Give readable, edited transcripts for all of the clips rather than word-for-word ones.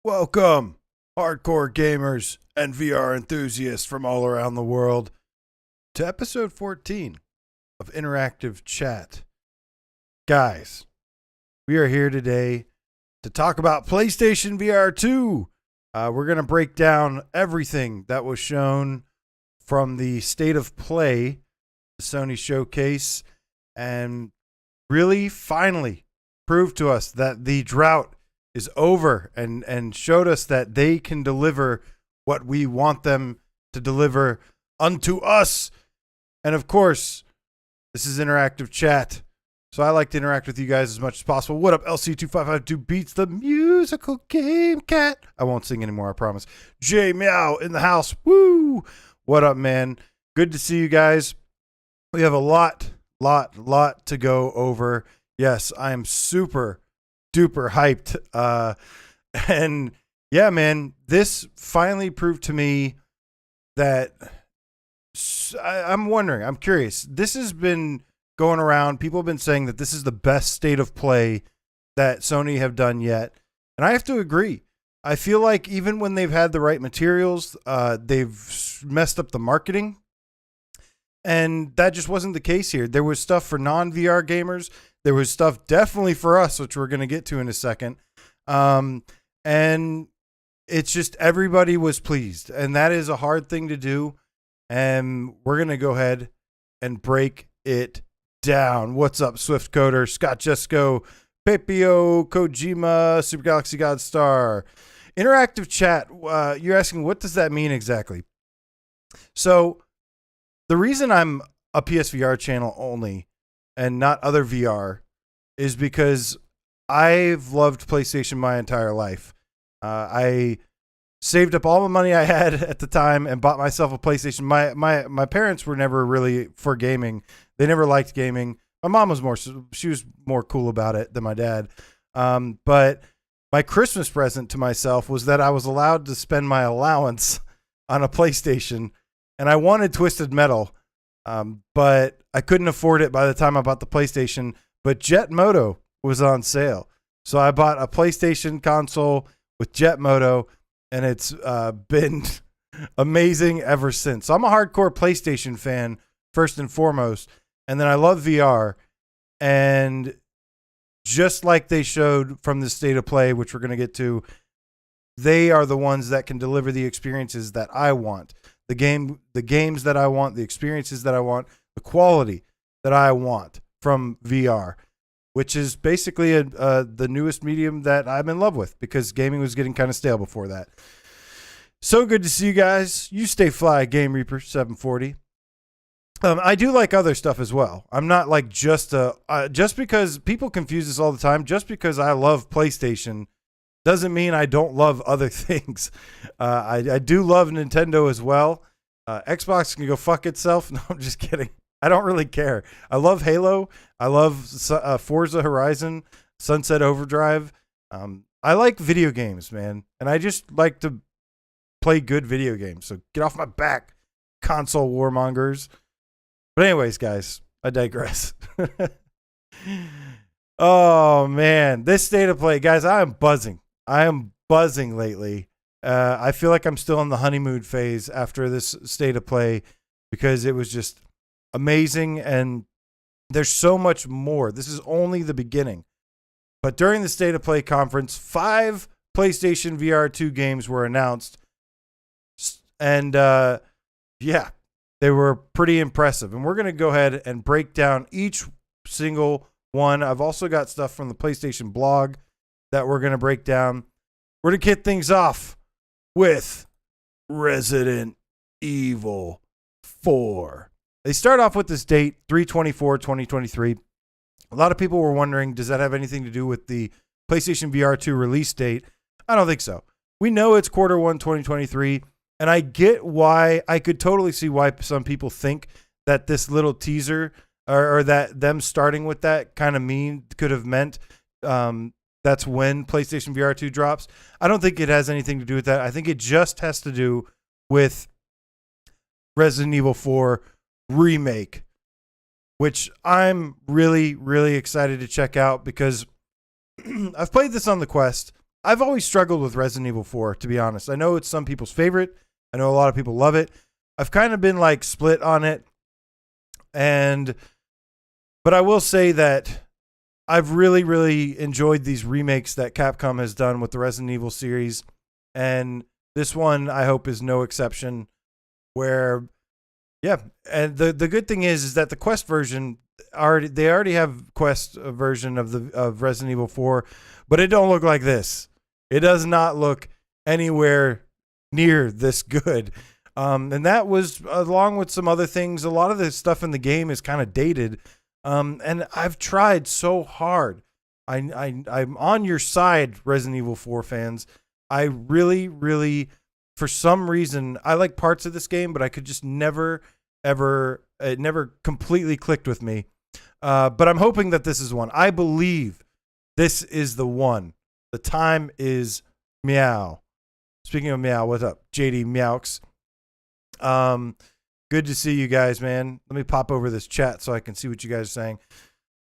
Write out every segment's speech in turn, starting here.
Welcome, hardcore gamers and VR enthusiasts from all around the world, to episode 14 of Interactive Chat. Guys, we are here today to talk about PlayStation VR2. We're going to break down everything that was shown from the State of Play, the Sony showcase, and really finally prove to us that the drought is over and showed us that they can deliver what we want them to deliver unto us. And of course, this is Interactive Chat, so I like to interact with you guys as much as possible. What up, LC2552 beats the musical game cat? I won't sing anymore, I promise. J Meow in the house. Woo! What up, man? Good to see you guys. We have a lot to go over. Yes, I am super duper hyped. And yeah, man, this finally proved to me that I'm wondering, I'm curious. This has been going around. People have been saying that this is the best State of Play that Sony have done yet. And I have to agree. I feel like even when they've had the right materials, they've messed up the marketing. And that just wasn't the case here. There was stuff for non-VR gamers. There was stuff definitely for us, which we're going to get to in a second. And it's just everybody was pleased. And that is a hard thing to do. And we're going to go ahead and break it down. What's up, Swift Coder, Scott Jesco, Pepio, Kojima, Super Galaxy Godstar. Interactive Chat, you're asking, what does that mean exactly? So the reason I'm a PSVR channel only and not other VR is because I've loved PlayStation my entire life. I saved up all the money I had at the time and bought myself a PlayStation. My parents were never really for gaming. They never liked gaming. My mom was she was more cool about it than my dad. But my Christmas present to myself was that I was allowed to spend my allowance on a PlayStation, and I wanted Twisted Metal. But I couldn't afford it by the time I bought the PlayStation, but Jet Moto was on sale. So I bought a PlayStation console with Jet Moto, and it's been amazing ever since. So I'm a hardcore PlayStation fan, first and foremost, and then I love VR. And just like they showed from the State of Play, which we're going to get to, they are the ones that can deliver the experiences that I want. The games that I want, the experiences that I want, the quality that I want from VR, which is basically the newest medium that I'm in love with because gaming was getting kind of stale before that. So good to see you guys. You stay fly, Game Reaper 740. I do like other stuff as well. I'm not like just because people confuse this all the time. Just because I love PlayStation doesn't mean I don't love other things. I do love Nintendo as well. Xbox can go fuck itself. No, I'm just kidding. I don't really care. I love Halo. I love Forza Horizon, Sunset Overdrive. I like video games, man. And I just like to play good video games. So get off my back, console warmongers. But anyways, guys, I digress. Oh, man. This State of Play, guys, I am buzzing. I am buzzing lately. I feel like I'm still in the honeymoon phase after this State of Play because it was just amazing. And there's so much more. This is only the beginning. But during the State of Play conference, 5 PlayStation VR2 games were announced. And yeah, they were pretty impressive. And we're going to go ahead and break down each single one. I've also got stuff from the PlayStation blog that we're going to break down. We're going to kick things off with Resident Evil 4. They start off with this date, 3/24/2023. A lot of people were wondering, does that have anything to do with the PlayStation VR2 release date? I don't think so. We know it's Q1 2023, and I get why. I could totally see why some people think that this little teaser or that them starting with that kind of could have meant that's when PlayStation VR2 drops. I don't think it has anything to do with that. I think it just has to do with Resident Evil 4 remake, which I'm really, really excited to check out because I've played this on the Quest I've always struggled with Resident Evil 4, to be honest. I know it's some people's favorite. I know a lot of people love it. I've kind of been like split on it. But I will say that I've really, really enjoyed these remakes that Capcom has done with the Resident Evil series. And this one, I hope, is no exception. Where, yeah, and the good thing is that the Quest version, they already have Quest version of Resident Evil 4, but it don't look like this. It does not look anywhere near this good. And that was, along with some other things, a lot of the stuff in the game is kind of dated. And I've tried so hard. I'm on your side, Resident Evil 4 fans. I really, really, for some reason, I like parts of this game, but I could just never, ever, it never completely clicked with me. But I'm hoping that this is one. I believe this is the one. The time is meow. Speaking of meow, what's up, JD Meowks? Good to see you guys, man. Let me pop over this chat so I can see what you guys are saying.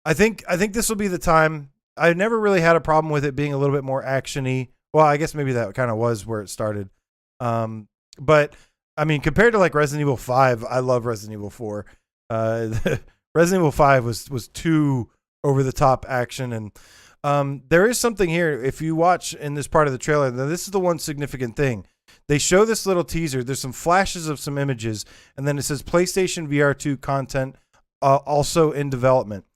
I think this will be the time. I never really had a problem with it being a little bit more actiony. Well, I guess maybe that kind of was where it started. But I mean, compared to like Resident Evil 5, I love Resident Evil 4. Resident Evil 5 was too over the top action, and there is something here. If you watch in this part of the trailer, this is the one significant thing. They show this little teaser. There's some flashes of some images, and then it says PlayStation VR2 content also in development.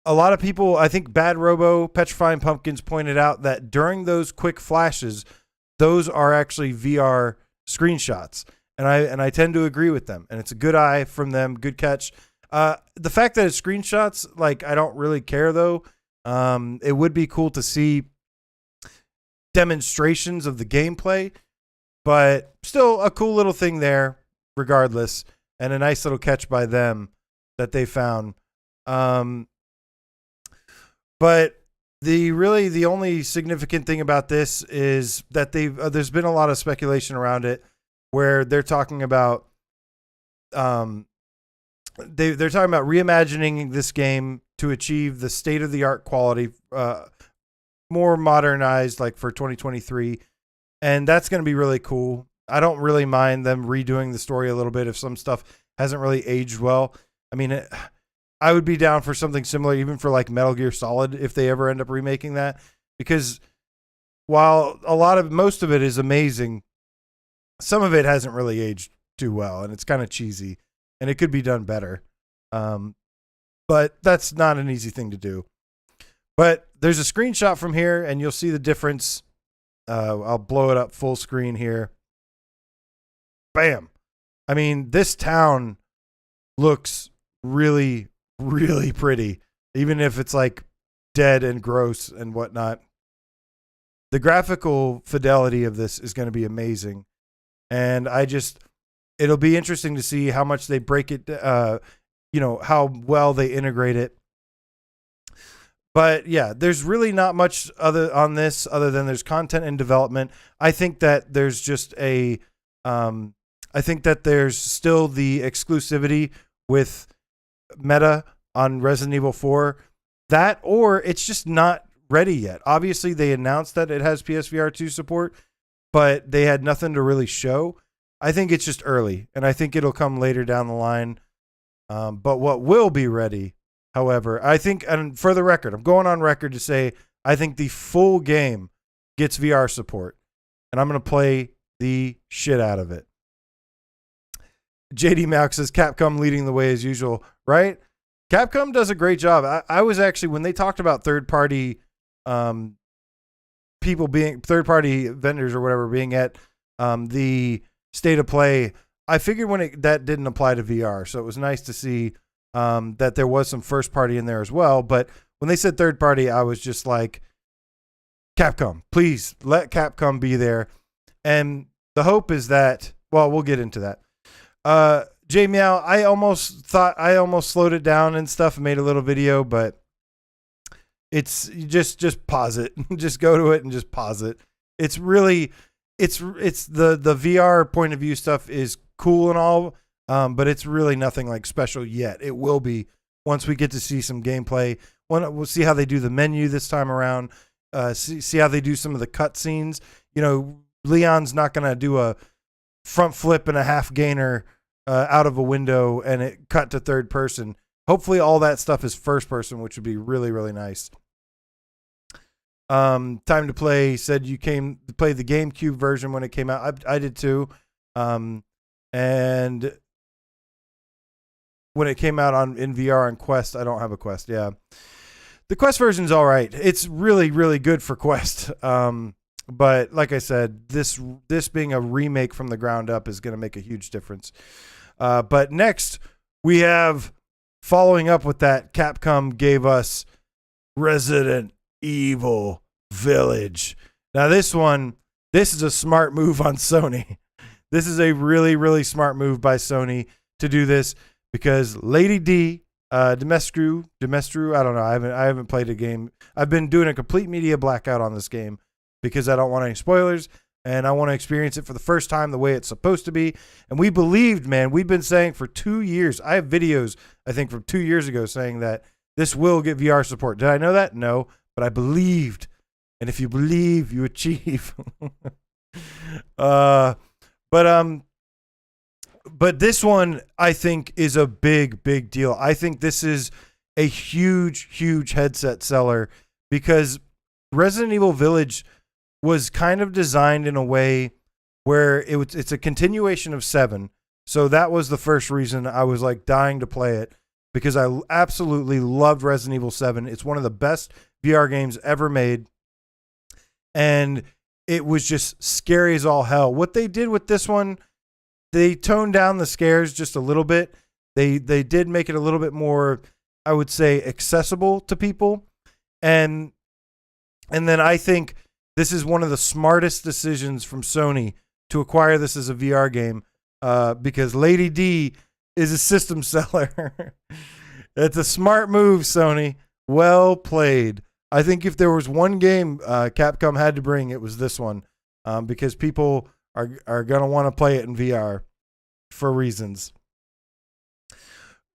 A lot of people, I think Bad Robo, Petrifying Pumpkins pointed out that during those quick flashes, those are actually VR screenshots. And I tend to agree with them. And it's a good eye from them, good catch. The fact that it's screenshots, like, I don't really care though. It would be cool to see demonstrations of the gameplay, but still a cool little thing there regardless, and a nice little catch by them that they found. But the only significant thing about this is that there's been a lot of speculation around it where they're talking about they're talking about reimagining this game to achieve the state of the art quality, more modernized, like for 2023, and that's going to be really cool. I don't really mind them redoing the story a little bit if some stuff hasn't really aged well. I mean, I would be down for something similar, even for like Metal Gear Solid, if they ever end up remaking that, because while most of it is amazing, some of it hasn't really aged too well, and it's kind of cheesy, and it could be done better. But that's not an easy thing to do. But there's a screenshot from here, and you'll see the difference. I'll blow it up full screen here. Bam. I mean, this town looks really, really pretty, even if it's like dead and gross and whatnot. The graphical fidelity of this is going to be amazing. And it'll be interesting to see how much they break it, how well they integrate it. But yeah, there's really not much other than there's content in development. I think that there's just I think that there's still the exclusivity with Meta on Resident Evil 4. That, or it's just not ready yet. Obviously, they announced that it has PSVR2 support, but they had nothing to really show. I think it's just early, and I think it'll come later down the line. But what will be ready, however, I think, and for the record, I'm going on record to say, I think the full game gets VR support, and I'm going to play the shit out of it. JD Max says Capcom leading the way as usual, right? Capcom does a great job. I was actually, when they talked about third-party people being, third-party vendors or whatever being at the State of Play, I figured that didn't apply to VR, so it was nice to see that there was some first-party in there as well. But when they said third-party, I was just like, Capcom, please let Capcom be there. And the hope is that, well, we'll get into that. J Meow, I almost slowed it down and stuff and made a little video, but it's just pause it. Just go to it and just pause it. It's really, it's the VR point of view stuff is cool and all, but it's really nothing like special yet. It will be once we get to see some gameplay. We'll see how they do the menu this time around. see how they do some of the cut scenes. You know, Leon's not going to do a front flip and a half gainer out of a window and it cut to third person. Hopefully all that stuff is first person, which would be really, really nice. Time to Play said you came to play the GameCube version when it came out. I did too. And when it came out in VR on Quest, I don't have a Quest. Yeah. The Quest version's all right. It's really, really good for Quest. But like I said, this being a remake from the ground up is going to make a huge difference. But next, we have, following up with that, Capcom gave us Resident Evil Village. Now this is a smart move on Sony. This is a really, really smart move by Sony to do this because Lady D, Demestru, I don't know. I haven't played a game. I've been doing a complete media blackout on this game because I don't want any spoilers and I want to experience it for the first time the way it's supposed to be. And we believed, man, we've been saying for 2 years. I have videos, I think from 2 years ago saying that this will get VR support. Did I know that? No, but I believed. And if you believe, you achieve. But this one, I think, is a big, big deal. I think this is a huge, huge headset seller because Resident Evil Village was kind of designed in a way where it's a continuation of 7. So that was the first reason I was like dying to play it because I absolutely loved Resident Evil 7. It's one of the best VR games ever made. And it was just scary as all hell. What they did with this one, they toned down the scares just a little bit. They did make it a little bit more, I would say, accessible to people. And then I think this is one of the smartest decisions from Sony to acquire this as a VR game because Lady D is a system seller. It's a smart move, Sony. Well played. I think if there was one game Capcom had to bring, it was this one because people are going to want to play it in VR for reasons.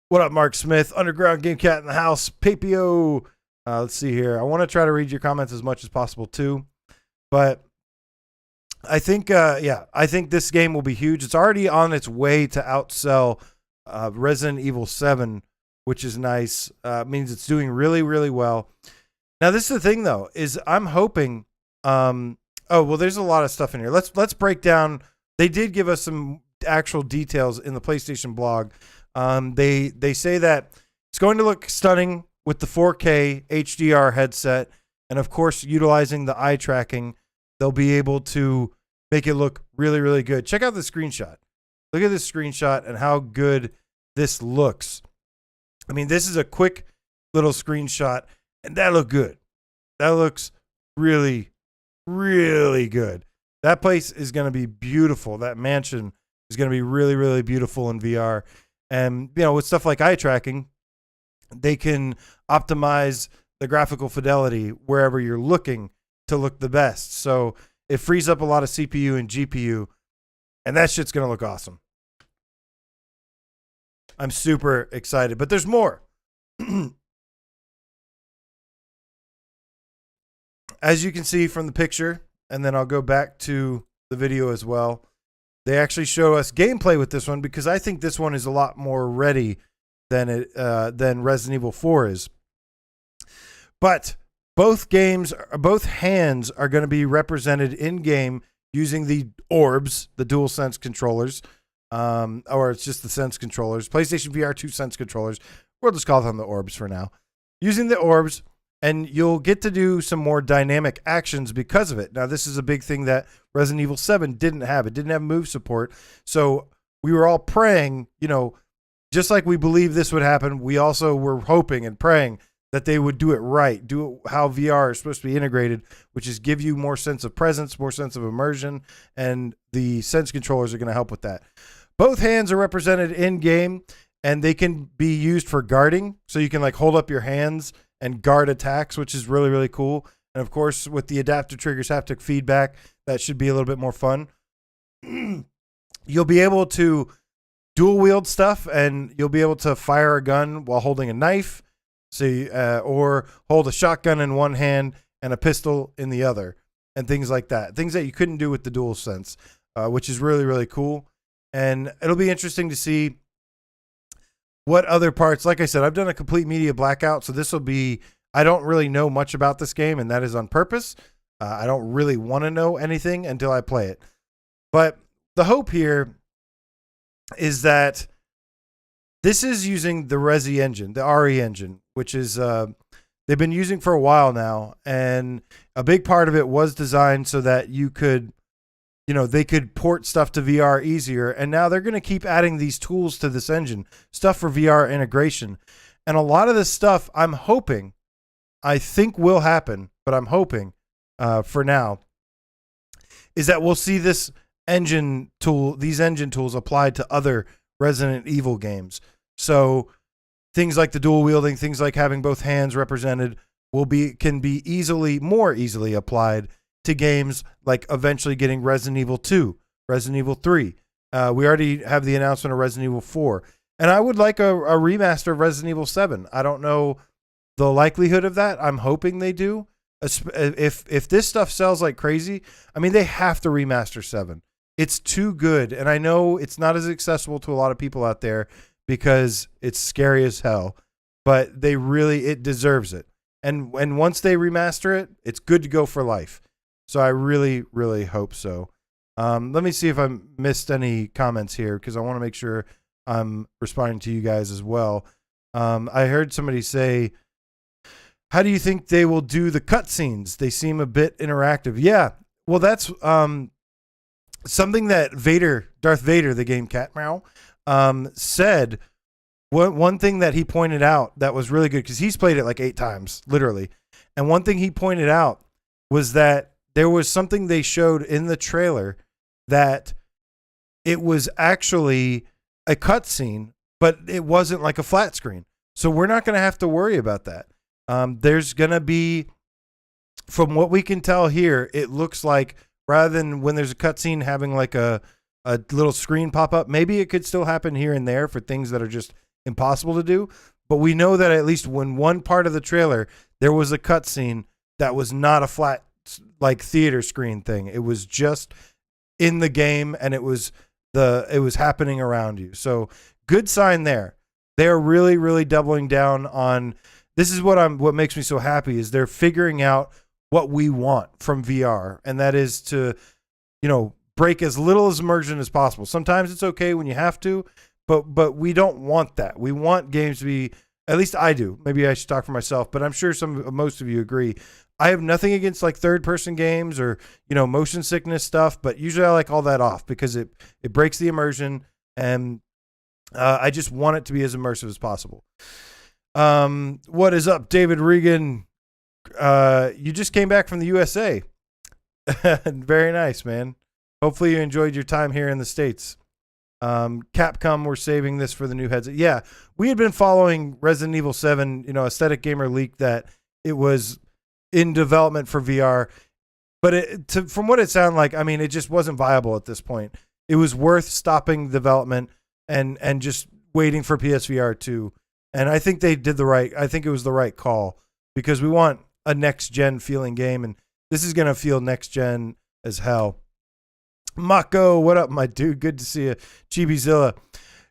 What up, Mark Smith? Underground Game Cat in the house. Papio. Let's see here. I want to try to read your comments as much as possible too. But I think, I think this game will be huge. It's already on its way to outsell Resident Evil 7, which is nice. Means it's doing really, really well. Now, this is the thing, though, is I'm hoping there's a lot of stuff in here. Let's break down. They did give us some actual details in the PlayStation blog. They say that it's going to look stunning with the 4K HDR headset. And, of course, utilizing the eye tracking, they'll be able to make it look really, really good. Check out the screenshot. Look at this screenshot and how good this looks. I mean, this is a quick little screenshot. And that looked good. That looks really, really good. That place is going to be beautiful. That mansion is going to be really, really beautiful in VR. And, you know, with stuff like eye tracking, they can optimize the graphical fidelity wherever you're looking to look the best. So it frees up a lot of CPU and GPU. And that shit's going to look awesome. I'm super excited. But there's more. As you can see from the picture, and then I'll go back to the video as well, they actually show us gameplay with this one because I think this one is a lot more ready than Resident Evil 4 is. But both hands are going to be represented in game using the orbs, the DualSense controllers, or it's just the Sense controllers, PlayStation VR2 Sense controllers. We'll just call them the orbs for now. Using the orbs. And you'll get to do some more dynamic actions because of it. Now, this is a big thing that Resident Evil 7 didn't have. It didn't have move support. So we were all praying, you know, just like we believe this would happen, we also were hoping and praying that they would do it right, do it how VR is supposed to be integrated, which is give you more sense of presence, more sense of immersion, and the Sense controllers are going to help with that. Both hands are represented in game, and they can be used for guarding. So you can like hold up your hands and guard attacks, which is really, really cool. And of course, with the adaptive triggers haptic feedback, that should be a little bit more fun. You'll be able to dual wield stuff, and you'll be able to fire a gun while holding a knife, or hold a shotgun in one hand and a pistol in the other, and things like that. Things that you couldn't do with the DualSense, which is really, really cool. And it'll be interesting to see what other parts. Like I said, I've done a complete media blackout, so this will be, I don't really know much about this game, and that is on purpose. I don't really want to know anything until I play it. But the hope here is that this is using the Resi engine, the RE engine, which is they've been using for a while now, and a big part of it was designed so that you could, they could port stuff to VR easier, and now they're going to keep adding these tools to this engine, stuff for VR integration. And a lot of this stuff, I think will happen, but I'm hoping for now, is that we'll see these engine tools applied to other Resident Evil games. So things like the dual wielding, things like having both hands represented can be more easily applied to games like eventually getting Resident Evil 2, Resident Evil 3. We already have the announcement of Resident Evil 4. And I would like a remaster of Resident Evil 7. I don't know the likelihood of that. I'm hoping they do. If this stuff sells like crazy, I mean, they have to remaster 7. It's too good. And I know it's not as accessible to a lot of people out there because it's scary as hell, but it deserves it. And once they remaster it, it's good to go for life. So I really, really hope so. Let me see if I missed any comments here, because I want to make sure I'm responding to you guys as well. I heard somebody say, how do you think they will do the cutscenes? They seem a bit interactive. Yeah, well, that's something that Darth Vader, the game Cat Meow, said. One thing that he pointed out that was really good, because he's played it like 8 times, literally. And one thing he pointed out was that there was something they showed in the trailer that it was actually a cutscene, but it wasn't like a flat screen. So we're not going to have to worry about that. There's going to be, from what we can tell here, it looks like rather than when there's a cutscene having like a little screen pop up, maybe it could still happen here and there for things that are just impossible to do. But we know that at least when one part of the trailer, there was a cutscene that was not a flat like theater screen thing. It was just in the game, and it was happening around you. So good sign there. They're really, really doubling down on, this is what makes me so happy, is they're figuring out what we want from VR, and that is to, break as little as immersion as possible. Sometimes it's okay when you have to, but we don't want that. We want games to be, at least I do. Maybe I should talk for myself, but I'm sure most of you agree. I have nothing against like third-person games or, motion sickness stuff, but usually I like all that off because it breaks the immersion, and I just want it to be as immersive as possible. What is up, David Regan? You just came back from the USA. Very nice, man. Hopefully you enjoyed your time here in the States. Capcom were saving this for the new headset. Yeah, we had been following Resident Evil 7, Aesthetic Gamer leaked that it was in development for VR, but from what it sounded like, I mean, it just wasn't viable at this point. It was worth stopping development and just waiting for PSVR2. And I think they did I think it was the right call, because we want a next gen feeling game, and this is going to feel next gen as hell. Mako, what up, my dude? Good to see you. Chibizilla.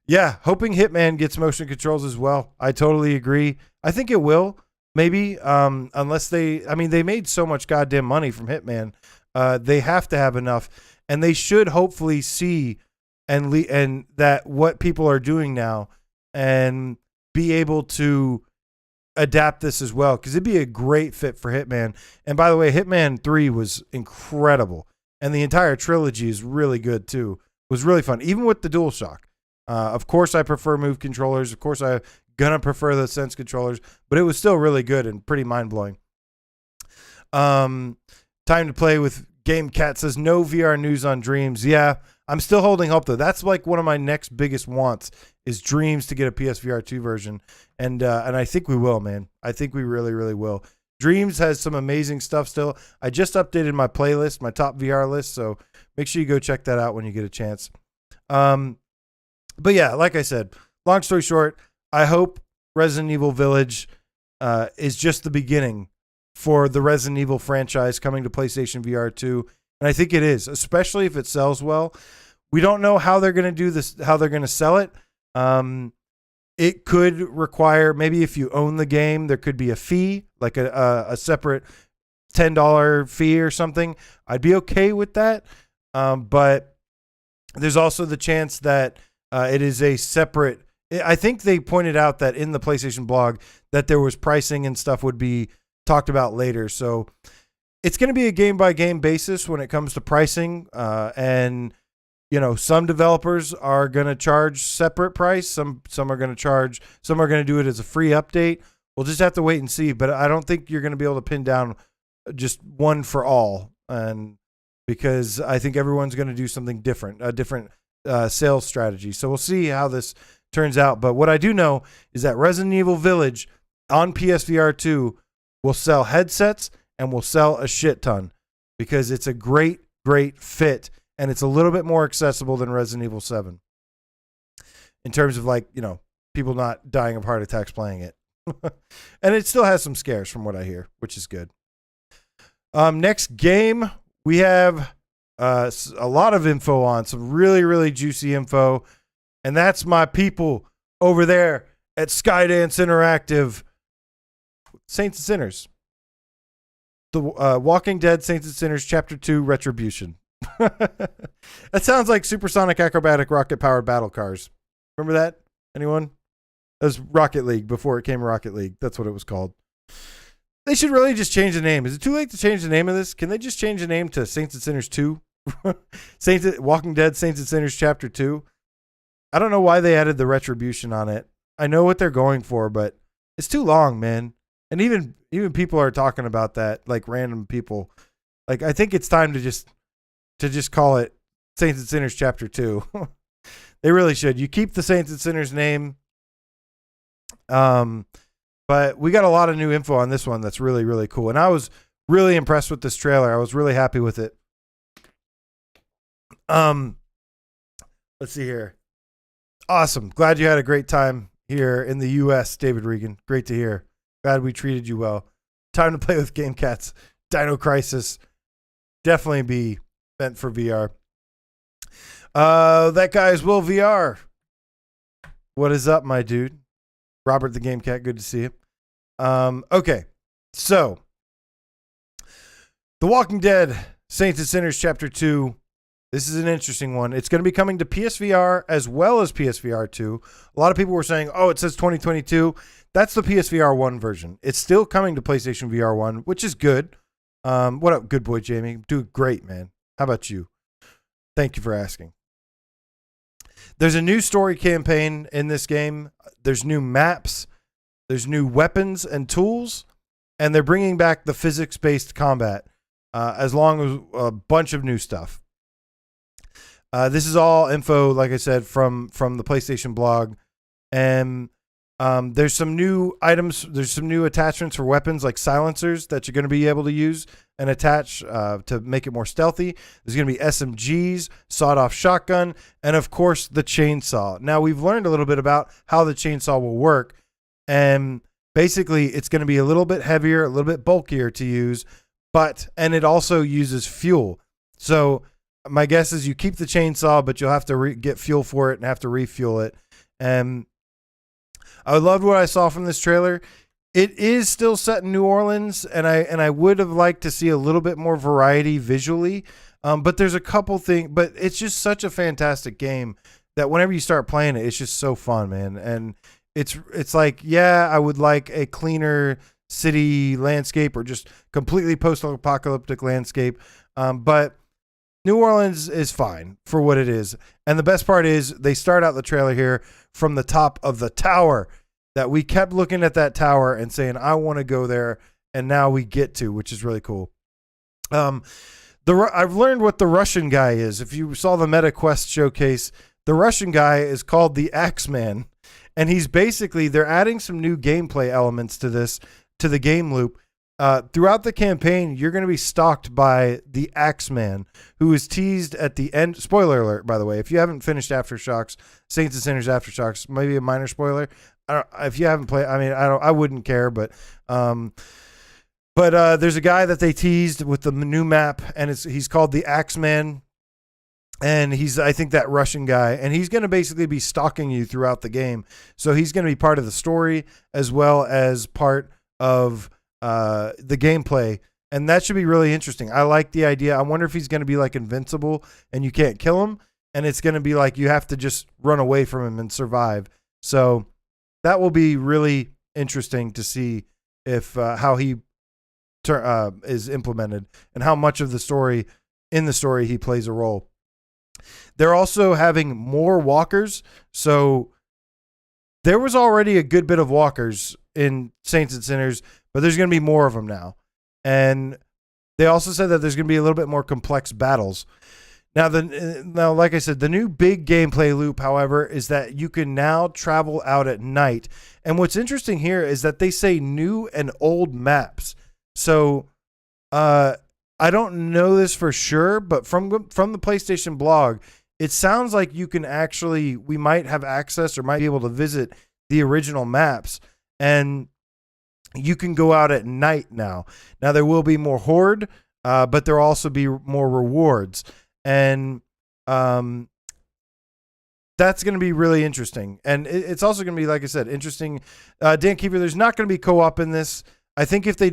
Yeah, hoping Hitman gets motion controls as well. I totally agree. I think it will. Maybe, unless they made so much goddamn money from Hitman. They have to have enough, and they should hopefully see and that what people are doing now, and be able to adapt this as well, because it'd be a great fit for Hitman. And by the way, Hitman 3 was incredible, and the entire trilogy is really good too. It was really fun, even with the DualShock. Of course, I prefer Move controllers. Of course, I'm gonna prefer the Sense controllers, but it was still really good and pretty mind blowing. Time to play with Game Cat says no VR news on Dreams. Yeah, I'm still holding hope though. That's like one of my next biggest wants is Dreams to get a PSVR2 version, and I think we will, man. I think we really, really will. Dreams has some amazing stuff still. I just updated my playlist, my top VR list, so make sure you go check that out when you get a chance. But yeah, like I said, long story short, I hope Resident Evil Village is just the beginning for the Resident Evil franchise coming to PlayStation VR2. And I think it is, especially if it sells well. We don't know how they're going to do this, how they're going to sell it. It could require, maybe if you own the game, there could be a fee, like a separate $10 fee or something. I'd be okay with that. But there's also the chance that it is a separate, I think they pointed out that in the PlayStation blog that there was pricing and stuff would be talked about later. So it's going to be a game by game basis when it comes to pricing. And you know, some developers are going to charge separate price. Some are going to charge, some are going to do it as a free update. We'll just have to wait and see, but I don't think you're going to be able to pin down just one for all. And because I think everyone's going to do something different, a different sales strategy. So we'll see how this turns out. But what I do know is that Resident Evil Village on PSVR2 will sell headsets and will sell a shit ton because it's a great fit. And it's a little bit more accessible than Resident Evil 7 in terms of, like, you know, people not dying of heart attacks playing it. And it still has some scares from what I hear, which is good. Next game, we have a lot of info on, some really juicy info. And that's my people over there at Skydance Interactive, Saints and Sinners. The Walking Dead Saints and Sinners Chapter 2 Retribution. That sounds like supersonic acrobatic rocket powered battle cars. Remember that? Anyone? That was Rocket League before it came Rocket League. That's what it was called. They should really just change the name. Is it too late to change the name of this? Can they just change the name to Saints and Sinners 2? Walking Dead Saints and Sinners Chapter 2. I don't know why they added the Retribution on it. I know what they're going for, but it's too long, man. And even people are talking about that, like random people. Like, I think it's time to just call it Saints and Sinners Chapter 2. They really should. You keep the Saints and Sinners name. But we got a lot of new info on this one that's really cool. And I was really impressed with this trailer. I was really happy with it. Let's see here. Awesome. Glad you had a great time here in the US, David Regan. Great to hear. Glad we treated you well. Time to play with Game Cats. Dino Crisis. Definitely be meant for VR. That guy is Will VR. What is up, my dude? Robert the Game Cat, good to see you. Okay, so The Walking Dead Saints and Sinners Chapter 2. This is an interesting one. It's going to be coming to PSVR as well as PSVR2. A lot of people were saying, oh, it says 2022. That's the PSVR 1 version. It's still coming to PlayStation VR 1, which is good. What up, good boy Jamie? Doing great, man. How about you? Thank you for asking. There's a new story campaign in this game. There's new maps. There's new weapons and tools. And they're bringing back the physics-based combat, as long as a bunch of new stuff. This is all info, like I said, from the PlayStation blog. And there's some new items. There's some new attachments for weapons, like silencers, that you're going to be able to use and attach to make it more stealthy. There's going to be SMGs, sawed-off shotgun, and, of course, the chainsaw. Now, we've learned a little bit about how the chainsaw will work. And basically, it's going to be a little bit heavier, a little bit bulkier to use, and it also uses fuel. So my guess is you keep the chainsaw, but you'll have to get fuel for it and have to refuel it. And I loved what I saw from this trailer. It is still set in New Orleans, and I would have liked to see a little bit more variety visually. But there's a couple things, but it's just such a fantastic game that whenever you start playing it, it's just so fun, man. And it's like, yeah, I would like a cleaner city landscape or just completely post-apocalyptic landscape. But New Orleans is fine for what it is. And the best part is they start out the trailer here from the top of the tower that we kept looking at that tower and saying, I want to go there. And now we get to, which is really cool. I've learned what the Russian guy is. If you saw the MetaQuest showcase, the Russian guy is called the Axeman. And he's basically, they're adding some new gameplay elements to this, to the game loop. Throughout the campaign, you're going to be stalked by the Axeman, who is teased at the end. Spoiler alert, by the way. If you haven't finished Aftershocks, Saints and Sinners Aftershocks, maybe a minor spoiler. If you haven't played, I wouldn't care, but But there's a guy that they teased with the new map, and he's called the Axeman, and he's, I think, that Russian guy, and he's going to basically be stalking you throughout the game. So he's going to be part of the story as well as part of the gameplay, and that should be really interesting. I like the idea. I wonder if he's going to be like invincible and you can't kill him, and it's going to be like you have to just run away from him and survive. So that will be really interesting to see if how he is implemented and how much of the story he plays a role. They're also having more walkers. So there was already a good bit of walkers in Saints and Sinners, but there's going to be more of them now. And they also said that there's going to be a little bit more complex battles. Now, like I said, the new big gameplay loop, however, is that you can now travel out at night. And what's interesting here is that they say new and old maps. So I don't know this for sure, but from the PlayStation blog, it sounds like you can we might have access or might be able to visit the original maps, and you can go out at night now. Now, there will be more horde, but there'll also be more rewards. And that's going to be really interesting. And it's also going to be, like I said, interesting. Dan Keeper, there's not going to be co-op in this. I think if they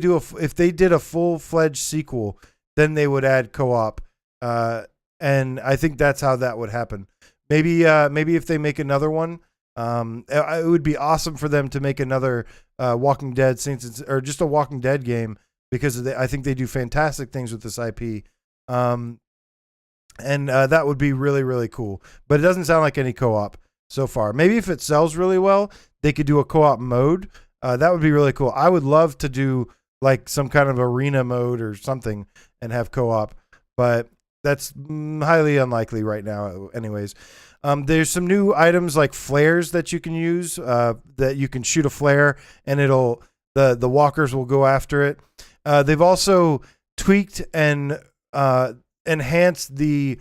did a full-fledged sequel, then they would add co-op. And I think that's how that would happen. Maybe if they make another one, it would be awesome for them to make another Walking Dead Saints, or just a Walking Dead game, because I think they do fantastic things with this IP. And that would be really, really cool. But it doesn't sound like any co-op so far. Maybe if it sells really well, they could do a co-op mode. That would be really cool. I would love to do like some kind of arena mode or something and have co-op, but that's highly unlikely right now anyways. There's some new items like flares that you can use, that you can shoot a flare and the walkers will go after it. They've also tweaked and enhanced the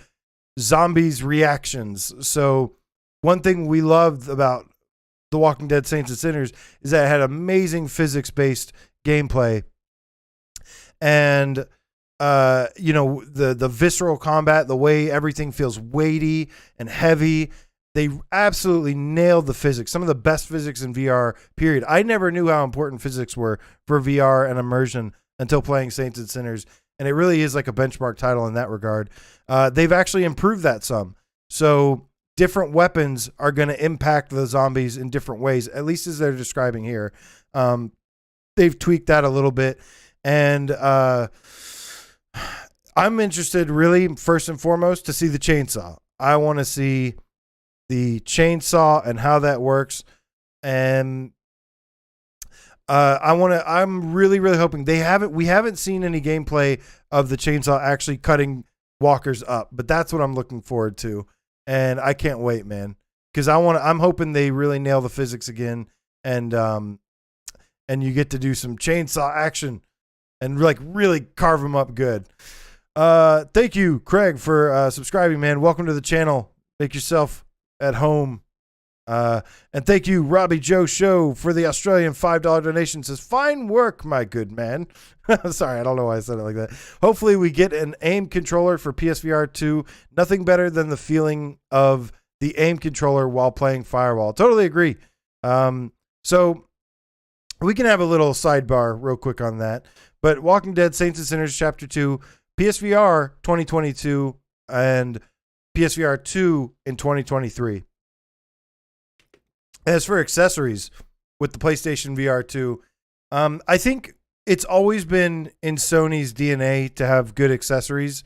zombies' reactions. So one thing we loved about The Walking Dead Saints and Sinners is that it had amazing physics-based gameplay. And the visceral combat, the way everything feels weighty and heavy, they absolutely nailed the physics. Some of the best physics in VR, period. I never knew how important physics were for VR and immersion until playing Saints and Sinners, and it really is like a benchmark title in that regard. They've actually improved that some. So different weapons are going to impact the zombies in different ways, at least as they're describing here. They've tweaked that a little bit, and I'm interested, really, first and foremost, to see the chainsaw. I want to see the chainsaw and how that works. And I'm really, really hoping we haven't seen any gameplay of the chainsaw actually cutting walkers up, but that's what I'm looking forward to. And I can't wait, man. Because I'm hoping they really nail the physics again, and you get to do some chainsaw action and like really carve them up good. Thank you, Craig, for subscribing, man. Welcome to the channel. Make yourself at home. And thank you, Robbie Joe Show, for the Australian $5 donation. Says, fine work, my good man. Sorry, I don't know why I said it like that. Hopefully we get an aim controller for PSVR2. Nothing better than the feeling of the aim controller while playing Firewall. Totally agree. So we can have a little sidebar real quick on that. But Walking Dead Saints and Sinners Chapter 2, PSVR 2022, and PSVR 2 in 2023. As for accessories with the PlayStation VR 2, I think it's always been in Sony's DNA to have good accessories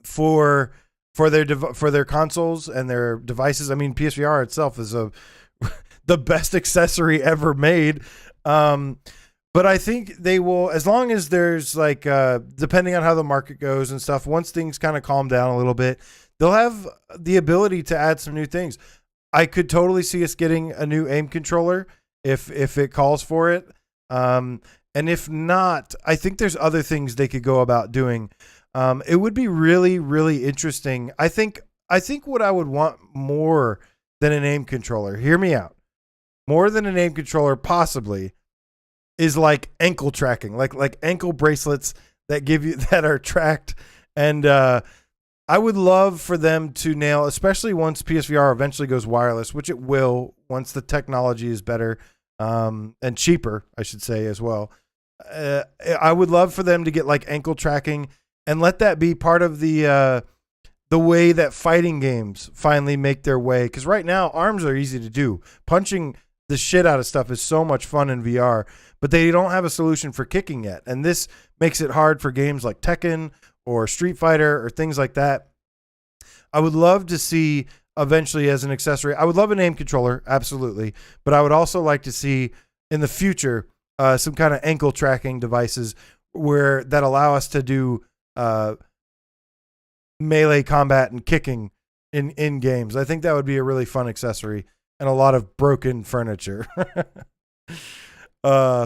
for their consoles and their devices. I mean, PSVR itself is the best accessory ever made. But I think they will, as long as there's like, depending on how the market goes and stuff, once things kind of calm down a little bit, they'll have the ability to add some new things. I could totally see us getting a new aim controller if it calls for it. And if not, I think there's other things they could go about doing. It would be really, really interesting. I think what I would want more than an aim controller, hear me out, more than an aim controller possibly, is like ankle tracking, like ankle bracelets that give you that are tracked. And I would love for them to nail, especially once PSVR eventually goes wireless, which it will once the technology is better and cheaper, I should say, as well. I would love for them to get like ankle tracking and let that be part of the way that fighting games finally make their way. Because right now, arms are easy to do. Punching the shit out of stuff is so much fun in VR, but they don't have a solution for kicking yet. And this makes it hard for games like Tekken or Street Fighter or things like that. I would love to see eventually as an accessory. I would love an aim controller, absolutely. But I would also like to see in the future some kind of ankle tracking devices that allow us to do melee combat and kicking in games. I think that would be a really fun accessory and a lot of broken furniture.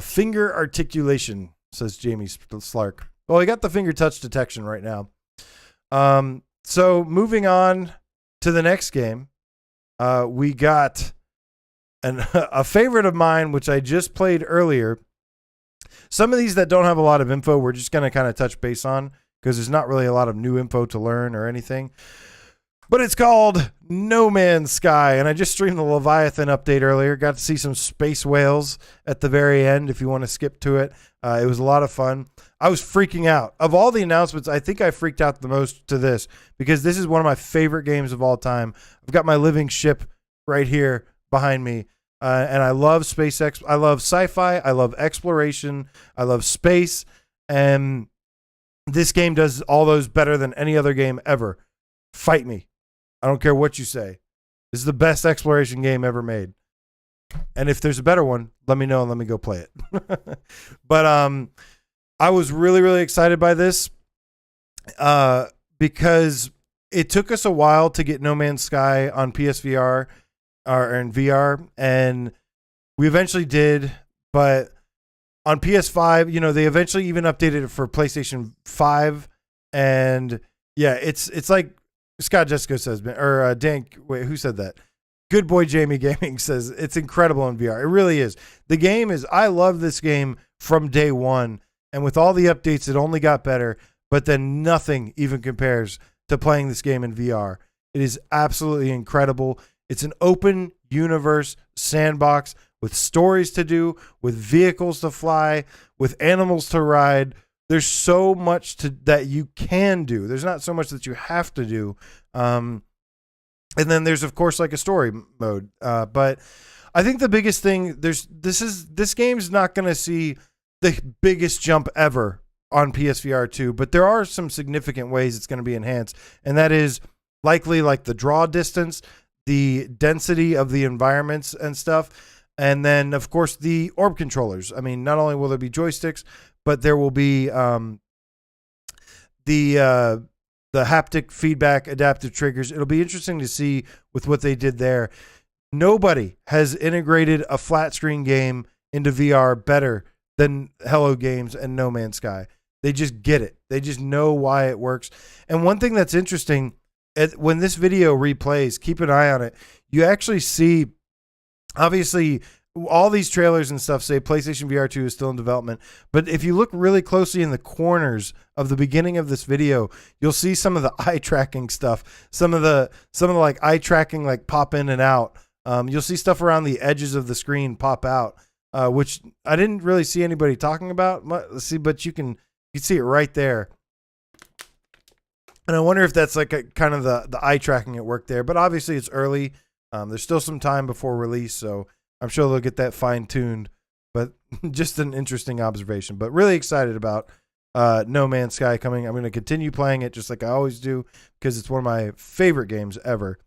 Finger articulation, says Jamie Slark. Well, he got the finger touch detection right now. So moving on to the next game, we got a favorite of mine, which I just played earlier. Some of these that don't have a lot of info, we're just going to kind of touch base on because there's not really a lot of new info to learn or anything. But it's called No Man's Sky, and I just streamed the Leviathan update earlier. Got to see some space whales at the very end if you want to skip to it. It was a lot of fun. I was freaking out. Of all the announcements, I think I freaked out the most to this because this is one of my favorite games of all time. I've got my living ship right here behind me, and I love SpaceX. I love sci-fi. I love exploration. I love space, and this game does all those better than any other game ever. Fight me. I don't care what you say. This is the best exploration game ever made. And if there's a better one, let me know and let me go play it. But I was really, really excited by this because it took us a while to get No Man's Sky on PSVR or in VR, and we eventually did. But on PS5, they eventually even updated it for PlayStation 5, and yeah, it's like Scott Jessico says, or Dan, wait, who said that? Good Boy Jamie Gaming says it's incredible in VR. It really is. The game is, I love this game from day one. And with all the updates, it only got better. But then nothing even compares to playing this game in VR. It is absolutely incredible. It's an open universe sandbox with stories to do, with vehicles to fly, with animals to ride. There's so much that you can do. There's not so much that you have to do. And then there's, of course, like a story mode. But I think the biggest thing, this game's not going to see the biggest jump ever on PSVR2, but there are some significant ways it's going to be enhanced. And that is likely like the draw distance, the density of the environments and stuff. And then, of course, the orb controllers. I mean, not only will there be joysticks, but there will be the haptic feedback, adaptive triggers. It'll be interesting to see with what they did there. Nobody has integrated a flat screen game into VR better than Hello Games and No Man's Sky. They just get it. They just know why it works. And one thing that's interesting, when this video replays, keep an eye on it. You actually see, obviously, all these trailers and stuff say PlayStation VR2 is still in development. But if you look really closely in the corners of the beginning of this video, you'll see some of the eye tracking stuff. Some of the like eye tracking like pop in and out. You'll see stuff around the edges of the screen pop out, which I didn't really see anybody talking about. Let's see, but you can see it right there. And I wonder if that's like kind of the eye tracking at work there. But obviously it's early. There's still some time before release, so I'm sure they'll get that fine-tuned, but just an interesting observation. But really excited about No Man's Sky coming. I'm going to continue playing it just like I always do because it's one of my favorite games ever.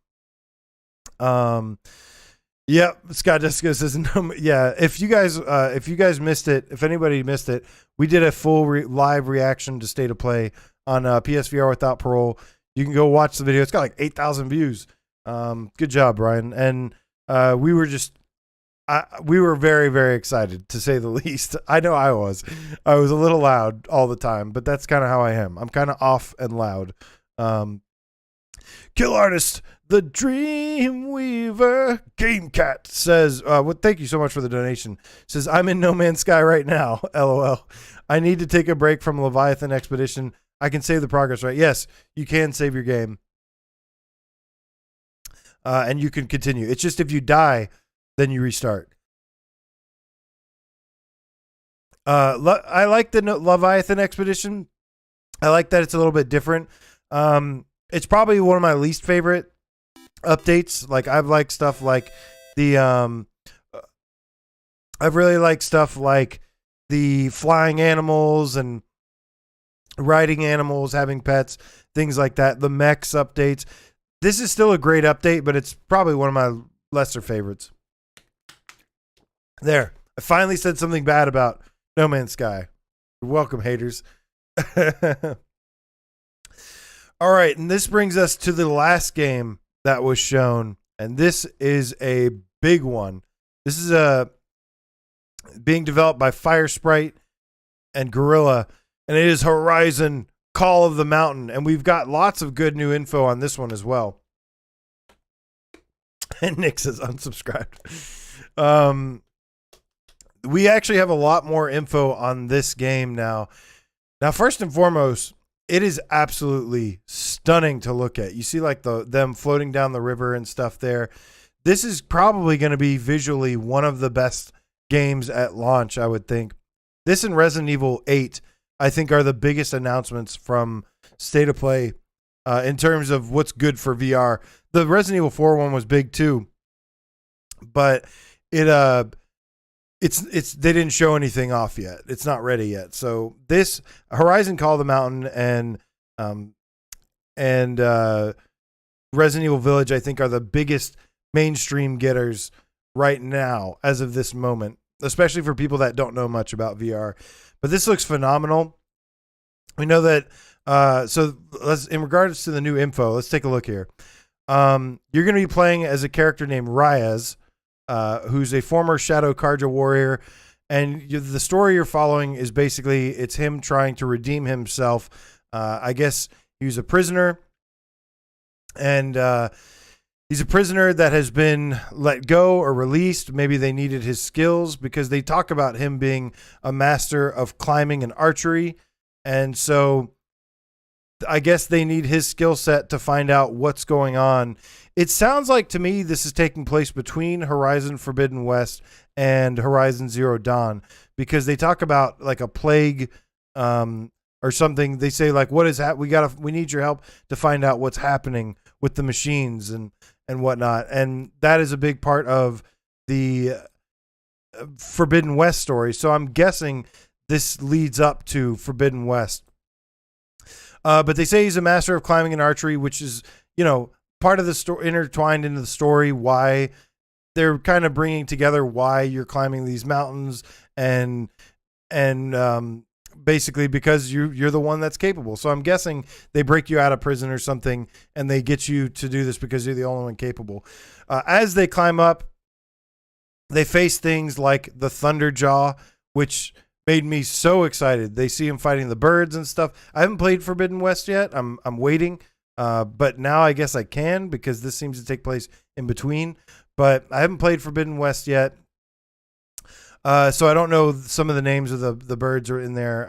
Yeah, Scott Jessica says, no, yeah, if you guys missed it, if anybody missed it, we did a full live reaction to State of Play on PSVR Without Parole. You can go watch the video. It's got like 8,000 views. Good job, Brian. And we were very, very excited, to say the least. I know I was a little loud all the time, but that's kind of how I am. I'm kind of off and loud. Kill Artist, The Dreamweaver Game Cat says, thank you so much for the donation. Says, I'm in No Man's Sky right now. LOL. I need to take a break from Leviathan Expedition. I can save the progress, right? Yes, you can save your game. And you can continue. It's just if you die, then you restart. I like the Leviathan Expedition. I like that it's a little bit different. It's probably one of my least favorite updates. Like I've liked stuff like the I've really liked stuff like the flying animals and riding animals, having pets, things like that. The mechs updates. This is still a great update, but it's probably one of my lesser favorites. There. I finally said something bad about No Man's Sky. You're welcome, haters. All right, and this brings us to the last game that was shown, and this is a big one. This is being developed by Firesprite and Gorilla, and it is Horizon Call of the Mountain, and we've got lots of good new info on this one as well. And Nick says unsubscribed. We actually have a lot more info on this game now. Now, first and foremost, it is absolutely stunning to look at. You see like them floating down the river and stuff there. This is probably going to be visually one of the best games at launch, I would think. This and Resident Evil 8, I think, are the biggest announcements from State of Play in terms of what's good for VR. The Resident Evil 4 one was big too, but it's they didn't show anything off yet. It's not ready yet. So this Horizon Call of the Mountain and Resident Evil Village, I think, are the biggest mainstream getters right now as of this moment, especially for people that don't know much about VR. But this looks phenomenal. We know that. So let's, in regards to the new info, let's take a look here. You're going to be playing as a character named Ryaz, who's a former Shadow Carja warrior, and the story you're following is basically it's him trying to redeem himself. I guess he was a prisoner, and he's a prisoner that has been let go or released. Maybe they needed his skills because they talk about him being a master of climbing and archery, and so I guess they need his skill set to find out what's going on. It sounds like to me this is taking place between Horizon Forbidden West and Horizon Zero Dawn, because they talk about like a plague or something. They say like, what is that? We need your help to find out what's happening with the machines and whatnot. And that is a big part of the Forbidden West story. So I'm guessing this leads up to Forbidden West. But they say he's a master of climbing and archery, which is, part of the story, intertwined into the story, why they're kind of bringing together why you're climbing these mountains and basically because you're the one that's capable. So I'm guessing they break you out of prison or something and they get you to do this because you're the only one capable. As they climb up, they face things like the Thunderjaw, which made me so excited. They see him fighting the birds and stuff. I haven't played Forbidden West yet. I'm waiting. But now I guess I can, because this seems to take place in between. But I haven't played Forbidden West yet. So I don't know some of the names of the birds are in there.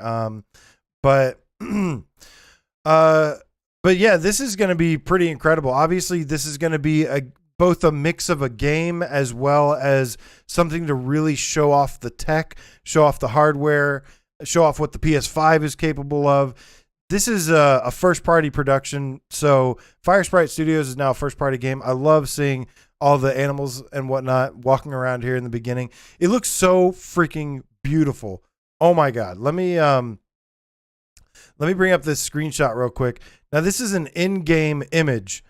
But yeah, this is going to be pretty incredible. Obviously, this is going to be both a mix of a game as well as something to really show off the tech, show off the hardware, show off what the PS5 is capable of. This is a first-party production, so Firesprite Studios is now a first-party game. I love seeing all the animals and whatnot walking around here in the beginning. It looks so freaking beautiful. Oh my God! Let me bring up this screenshot real quick. Now this is an in-game image.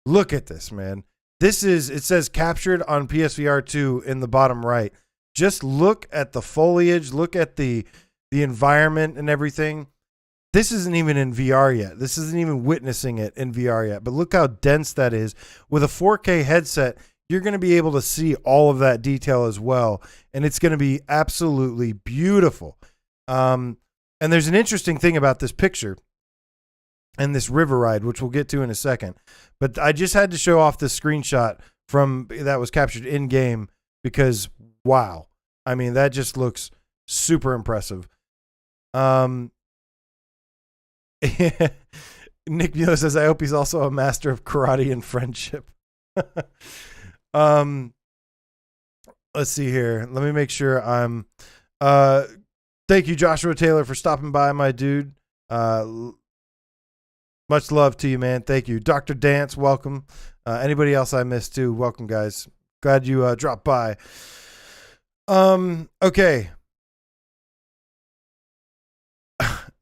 Look at this, man. It says captured on PSVR2 in the bottom right. Just look at the foliage, look at the environment and everything. This isn't even in VR yet. This isn't even witnessing it in VR yet. But look how dense that is. With a 4K headset, you're going to be able to see all of that detail as well. And it's going to be absolutely beautiful. And there's an interesting thing about this picture. and this river ride, which we'll get to in a second. But I just had to show off this screenshot from that was captured in game because wow, I mean that just looks super impressive. Nick Mueller says, "I hope he's also a master of karate and friendship." Let's see here. Let me make sure I'm. Thank you, Joshua Taylor, for stopping by, my dude. Much love to you, man. Thank you, Dr. Dance. Welcome. Anybody else I missed too? Welcome, guys. Glad you dropped by. Okay.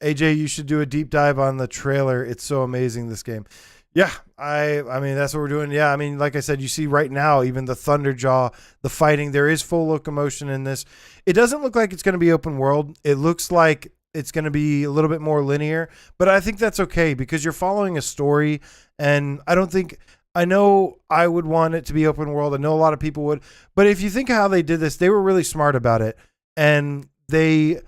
AJ, you should do a deep dive on the trailer. It's so amazing, this game. Yeah, I mean, that's what we're doing. Yeah, I mean, like I said, you see right now, even the Thunderjaw, the fighting, there is full locomotion in this. It doesn't look like it's going to be open world. It looks like it's going to be a little bit more linear, but I think that's okay because you're following a story, and I know I would want it to be open world. I know a lot of people would, but if you think of how they did this, they were really smart about it, and they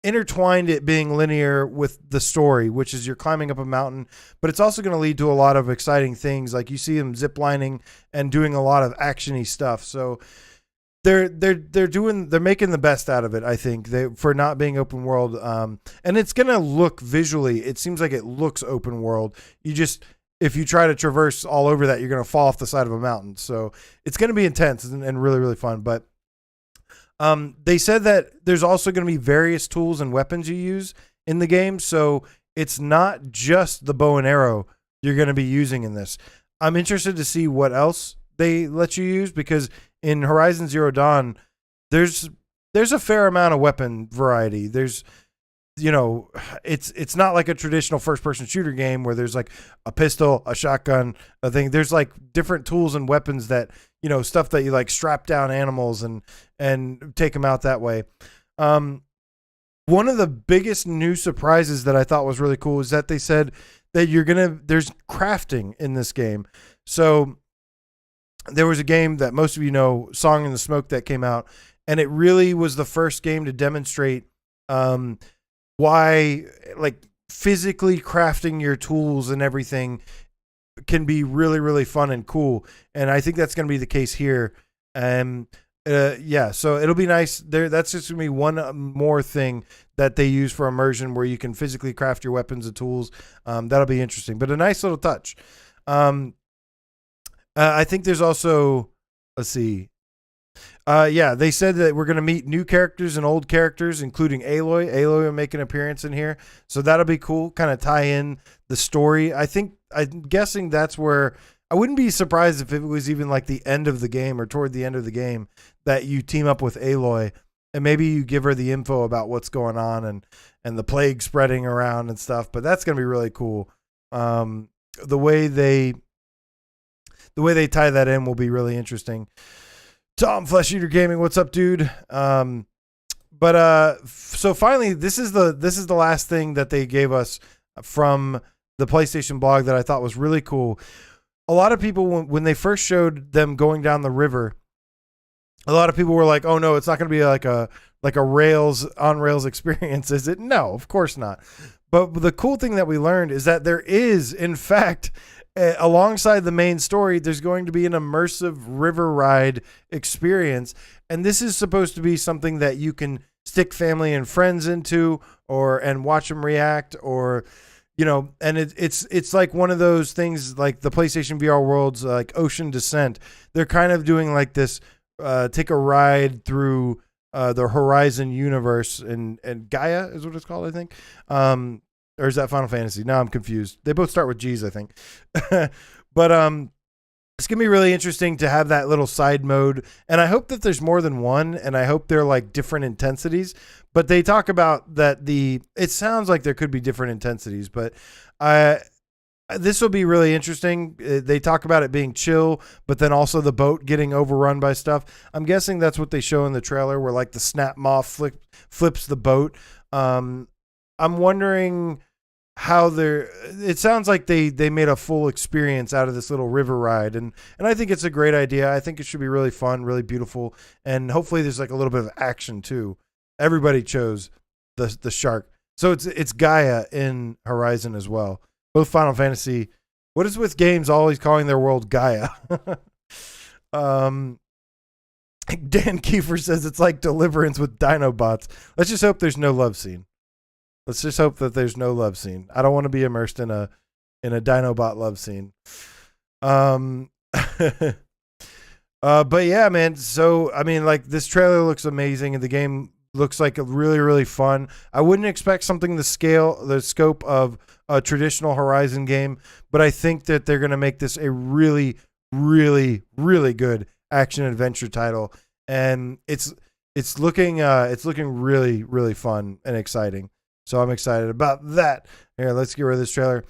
intertwined it being linear with the story, which is you're climbing up a mountain, but it's also going to lead to a lot of exciting things. Like you see them ziplining and doing a lot of actiony stuff. So they're making the best out of it, I think, for not being open world. And it's going to look visually, it seems like it looks open world. If you try to traverse all over that, you're going to fall off the side of a mountain. So it's going to be intense and really, really fun. But they said that there's also going to be various tools and weapons you use in the game. So it's not just the bow and arrow you're going to be using in this. I'm interested to see what else they let you use, because in Horizon Zero Dawn, there's a fair amount of weapon variety. There's, it's not like a traditional first-person shooter game where there's like a pistol, a shotgun, a thing. There's like different tools and weapons that, stuff that you like strap down animals and take them out that way. One of the biggest new surprises that I thought was really cool is that they said that there's crafting in this game. So there was a game that most of you know, Song in the Smoke, that came out, and it really was the first game to demonstrate why like physically crafting your tools and everything can be really, really fun and cool. And I think that's going to be the case here. So it'll be nice there. That's just gonna be one more thing that they use for immersion, where you can physically craft your weapons and tools. That'll be interesting, but a nice little touch. I think there's also, let's see. They said that we're going to meet new characters and old characters, including Aloy. Aloy will make an appearance in here. So that'll be cool. Kind of tie in the story. I'm guessing that's where, I wouldn't be surprised if it was even like the end of the game or toward the end of the game that you team up with Aloy and maybe you give her the info about what's going on and the plague spreading around and stuff. But that's going to be really cool. The way they tie that in will be really interesting. Tom Flesh Eater Gaming, what's up, dude? So finally, this is the last thing that they gave us from the PlayStation blog that I thought was really cool. A lot of people, when they first showed them going down the river, a lot of people were like, "Oh no, it's not going to be like a on rails experience, is it?" No, of course not. But the cool thing that we learned is that there is, in fact, alongside the main story, there's going to be an immersive river ride experience. And this is supposed to be something that you can stick family and friends into and watch them react, or, and it's like one of those things like the PlayStation VR World's like Ocean Descent. They're kind of doing like this, take a ride through the Horizon universe, and Gaia is what it's called, I think. Or is that Final Fantasy? Now I'm confused. They both start with G's, I think. But it's going to be really interesting to have that little side mode. And I hope that there's more than one, and I hope they're like different intensities. But they talk about that it sounds like there could be different intensities, but this will be really interesting. They talk about it being chill, but then also the boat getting overrun by stuff. I'm guessing that's what they show in the trailer, where like the snap moth flips the boat. I'm wondering how it sounds like they made a full experience out of this little river ride. And I think it's a great idea. I think it should be really fun, really beautiful. And hopefully there's like a little bit of action too. Everybody chose the shark. So it's Gaia in Horizon as well. both Final Fantasy. What is with games always calling their world Gaia? Dan Kiefer says it's like Deliverance with Dinobots. Let's just hope there's no love scene. Let's just hope that there's no love scene. I don't want to be immersed in a Dinobot love scene. But yeah, man. So I mean, like, this trailer looks amazing, and the game looks like a really, really fun. I wouldn't expect something the scope of a traditional Horizon game, but I think that they're going to make this a really, really, really good action adventure title, and it's looking really, really fun and exciting. So I'm excited about that. Here, let's get rid of this trailer.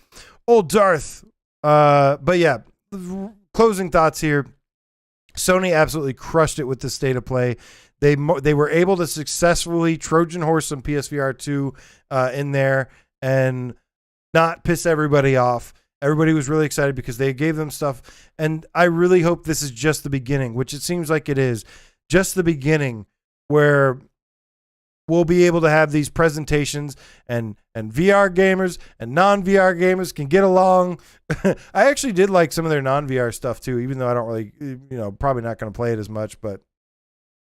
Old Darth. But yeah, closing thoughts here. Sony absolutely crushed it with the state of play. They were able to successfully Trojan horse some PSVR2 in there and not piss everybody off. Everybody was really excited because they gave them stuff. And I really hope this is just the beginning, which it seems like it is. Just the beginning where we'll be able to have these presentations and VR gamers and non-VR gamers can get along. I actually did like some of their non-VR stuff too, even though I don't really, probably not going to play it as much, but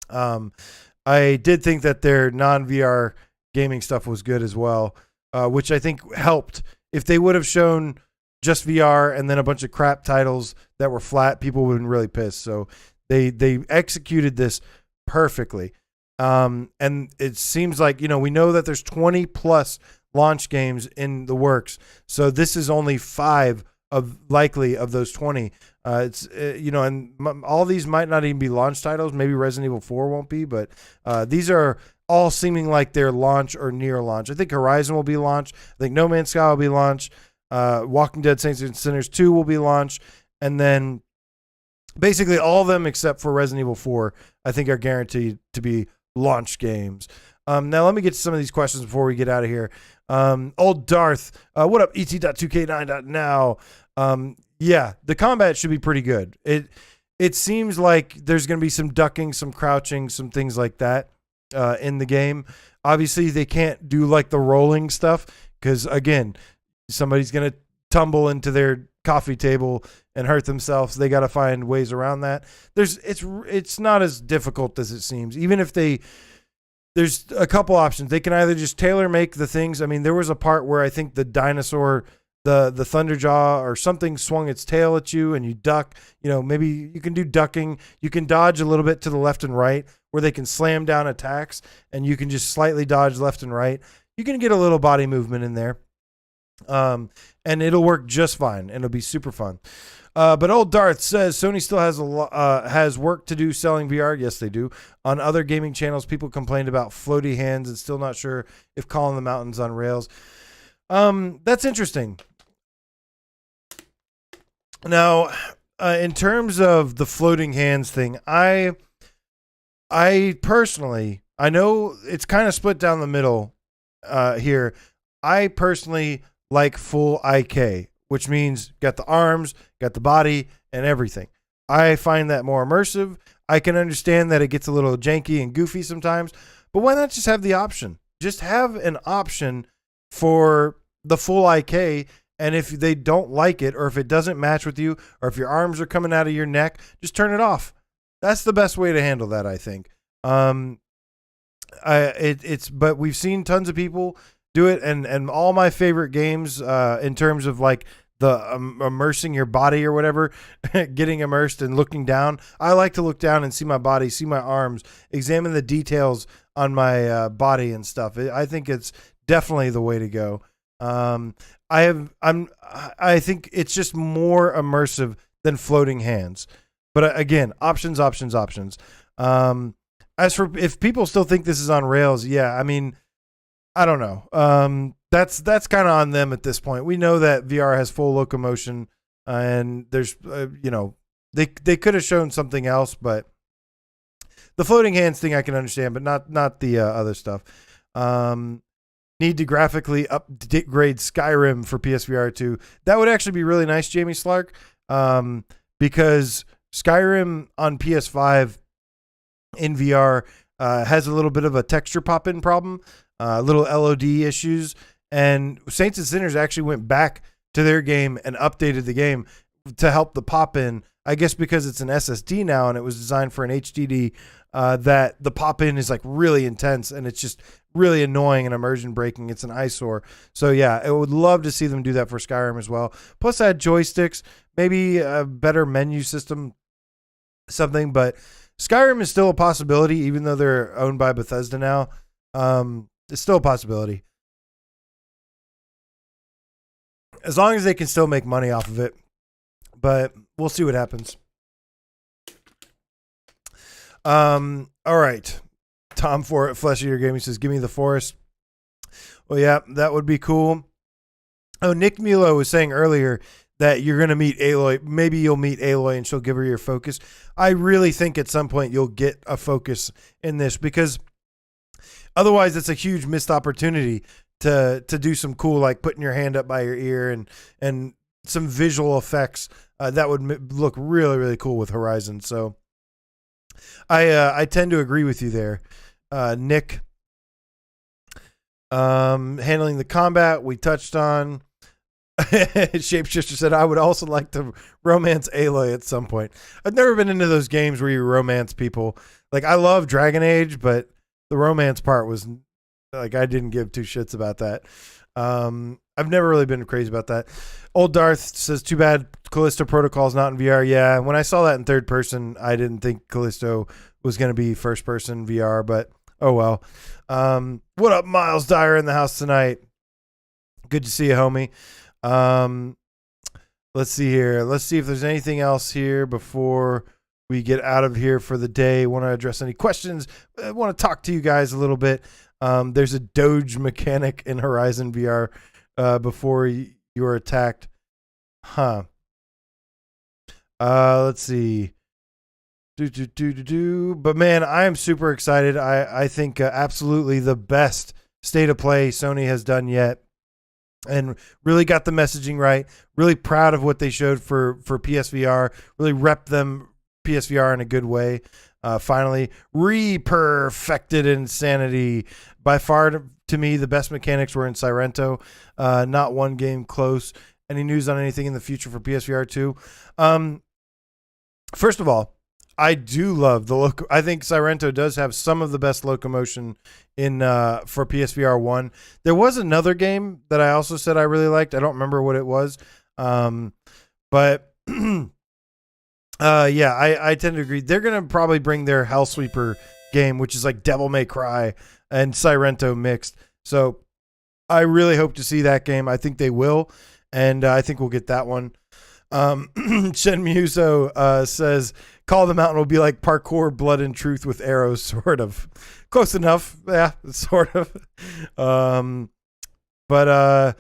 I did think that their non-VR gaming stuff was good as well, which I think helped. If they would have shown just VR and then a bunch of crap titles that were flat, people would have been really pissed. So they executed this perfectly. And it seems like, we know that there's 20 plus launch games in the works. So this is only 5 of those 20. And all these might not even be launch titles. Maybe Resident Evil 4 won't be, but these are all seeming like they're launch or near launch. I think Horizon will be launch. I think No Man's Sky will be launch. Walking Dead Saints and Sinners 2 will be launch. And then basically all of them except for Resident Evil 4, I think are guaranteed to be launch games. Now let me get to some of these questions before we get out of here. Old Darth, what up, et.2k9.now? Yeah, the combat should be pretty good. It seems like there's going to be some ducking, some crouching, some things like that in the game. Obviously, they can't do like the rolling stuff because, again, somebody's going to tumble into their coffee table and hurt themselves. They got to find ways around that. It's not as difficult as it seems. Even if there's a couple options. They can either just tailor make the things. I mean, there was a part where I think the dinosaur, the Thunderjaw or something swung its tail at you and you duck. Maybe you can do ducking. You can dodge a little bit to the left and right where they can slam down attacks and you can just slightly dodge left and right. You can get a little body movement in there. And it'll work just fine and it'll be super fun. But Old Darth says Sony still has work to do selling VR. Yes, they do. On other gaming channels, people complained about floaty hands and still not sure if calling the mountains on rails. That's interesting. Now, in terms of the floating hands thing, I personally, I know it's kind of split down the middle here. I personally like full IK, which means got the arms, got the body, and everything. I find that more immersive. I can understand that it gets a little janky and goofy sometimes, but why not just have the option? Just have an option for the full IK, and if they don't like it, or if it doesn't match with you, or if your arms are coming out of your neck, just turn it off. That's the best way to handle that, I think. But we've seen tons of people do it, and all my favorite games in terms of like the immersing your body or whatever, getting immersed and looking down. I like to look down and see my body, see my arms, examine the details on my body and stuff. I think it's definitely the way to go. I think it's just more immersive than floating hands. But again, options. As for if people still think this is on rails, yeah, I mean, I don't know. That's kind of on them at this point. We know that VR has full locomotion, and there's they could have shown something else, but the floating hands thing I can understand, but not the other stuff. Need to graphically upgrade Skyrim for PSVR2. That would actually be really nice, Jamie Slark, because Skyrim on PS5 in VR has a little bit of a texture pop-in problem. Little LOD issues, and Saints and Sinners actually went back to their game and updated the game to help the pop in. I guess because it's an SSD now and it was designed for an HDD, that the pop in is like really intense and it's just really annoying and immersion breaking. It's an eyesore. So yeah, I would love to see them do that for Skyrim as well. Plus add joysticks, maybe a better menu system, something. But Skyrim is still a possibility, even though they're owned by Bethesda now. It's still a possibility. As long as they can still make money off of it. But we'll see what happens. All right. Tom for Flesh Eater Gaming says, give me the forest. Well, yeah, that would be cool. Oh, Nick Milo was saying earlier that you're going to meet Aloy. Maybe you'll meet Aloy and she'll give her your focus. I really think at some point you'll get a focus in this, because otherwise it's a huge missed opportunity to do some cool, like putting your hand up by your ear and some visual effects that would look really, really cool with Horizon. So I tend to agree with you there, Nick. Handling the combat we touched on. Shapeshifter said, I would also like to romance Aloy at some point. I've never been into those games where you romance people. Like, I love Dragon Age, but the romance part was like, I didn't give two shits about that. I've never really been crazy about that. Old Darth says, too bad Callisto Protocol's not in VR. Yeah, when I saw that in third person, I didn't think Callisto was going to be first person VR, but oh well. What up, Miles Dyer in the house tonight? Good to see you, homie. Let's see here. Let's see if there's anything else here before we get out of here for the day. Want to address any questions? I want to talk to you guys a little bit. There's a Doge mechanic in Horizon VR before you are attacked. Huh. Let's see. But man, I am super excited. I think absolutely the best state of play Sony has done yet. And really got the messaging right. Really proud of what they showed for PSVR. Really repped them PSVR in a good way. Finally, re-perfected insanity. By far, to me, the best mechanics were in Sirento. Not one game close. Any news on anything in the future for PSVR2? First of all, I do love the I think Sirento does have some of the best locomotion in for PSVR 1. There was another game that I also said I really liked. I don't remember what it was. But yeah, I tend to agree. They're going to probably bring their Hellsweeper game, which is like Devil May Cry and Sirento mixed. So I really hope to see that game. I think they will, and I think we'll get that one. Shen Muso says, Call the Mountain will be like parkour Blood and Truth with arrows, sort of. Close enough. Yeah, sort of. But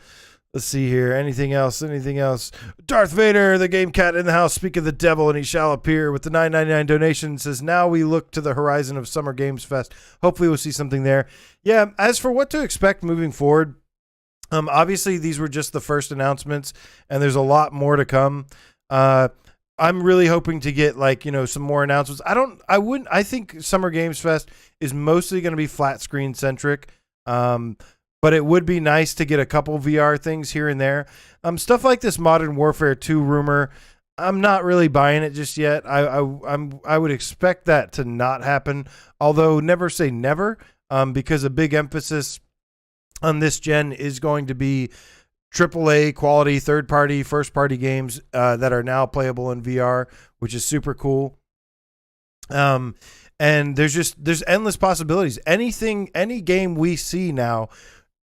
let's see here. Anything else? Darth Vader, the game cat in the house, speak of the devil, and he shall appear with the $9.99 donation. Says, now we look to the horizon of Summer Games Fest. Hopefully we'll see something there. Yeah, as for what to expect moving forward, obviously these were just the first announcements, and there's a lot more to come. I'm really hoping to get some more announcements. I think Summer Games Fest is mostly going to be flat screen centric. But it would be nice to get a couple VR things here and there. Stuff like this Modern Warfare 2 rumor, I'm not really buying it just yet. I would expect that to not happen, although never say never, because a big emphasis on this gen is going to be AAA quality third-party, first-party games that are now playable in VR, which is super cool. And there's endless possibilities. Any game we see now,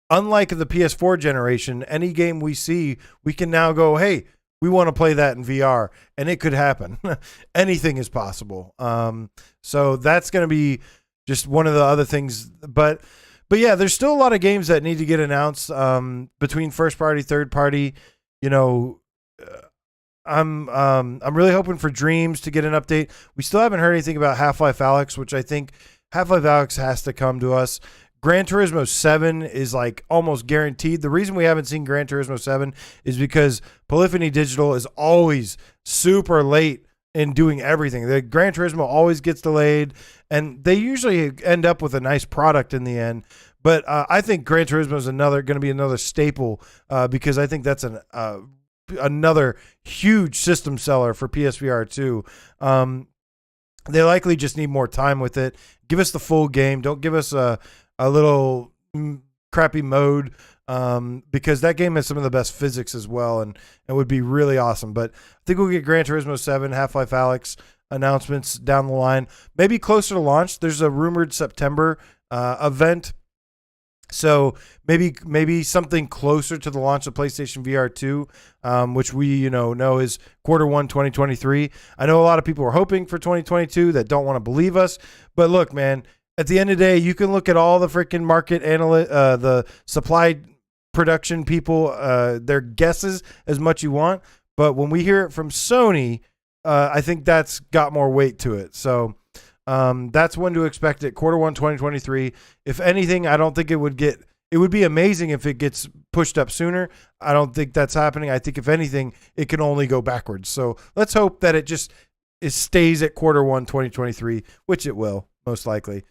unlike the PS4 generation, any game we see, we can now go, hey, we want to play that in VR, and it could happen. Anything is possible. So that's going to be just one of the other things. But yeah, there's still a lot of games that need to get announced between first party, third party. I'm really hoping for Dreams to get an update. We still haven't heard anything about Half-Life Alyx, which I think Half-Life Alyx has to come to us. Gran Turismo 7 is like almost guaranteed. The reason we haven't seen Gran Turismo 7 is because Polyphony Digital is always super late in doing everything. The Gran Turismo always gets delayed, and they usually end up with a nice product in the end. But I think Gran Turismo is going to be another staple because I think that's a another huge system seller for PSVR2. They likely just need more time with it. Give us the full game. Don't give us a little crappy mode, because that game has some of the best physics as well, and would be really awesome. But I think we'll get Gran Turismo 7, Half-Life Alyx announcements down the line, maybe closer to launch. There's a rumored September event, so maybe something closer to the launch of PlayStation VR2, which we know is Q1 2023. I know a lot of people are hoping for 2022 that don't want to believe us, but look, man, at the end of the day, you can look at all the freaking market analyst, the supply production people, their guesses as much you want, but when we hear it from Sony, I think that's got more weight to it. So that's when to expect it, Q1 2023. If anything, I don't think it would be amazing if it gets pushed up sooner. I don't think that's happening. I think if anything, it can only go backwards. So let's hope that it stays at Q1 2023, which it will most likely.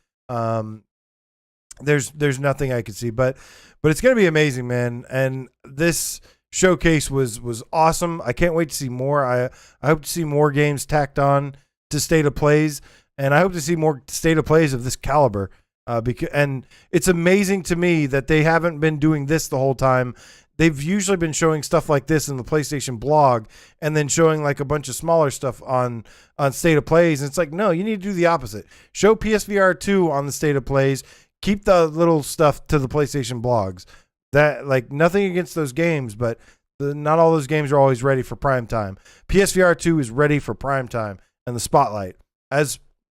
There's nothing I could see, but it's going to be amazing, man. And this showcase was awesome. I can't wait to see more. I hope to see more games tacked on to State of Plays, and I hope to see more State of Plays of this caliber. And it's amazing to me that they haven't been doing this the whole time. They've usually been showing stuff like this in the PlayStation blog, and then showing like a bunch of smaller stuff on State of Plays. And it's like, no, you need to do the opposite. Show PSVR 2 on the State of Plays. Keep the little stuff to the PlayStation blogs. That, like, nothing against those games, but not all those games are always ready for prime time. PSVR 2 is ready for prime time and the spotlight.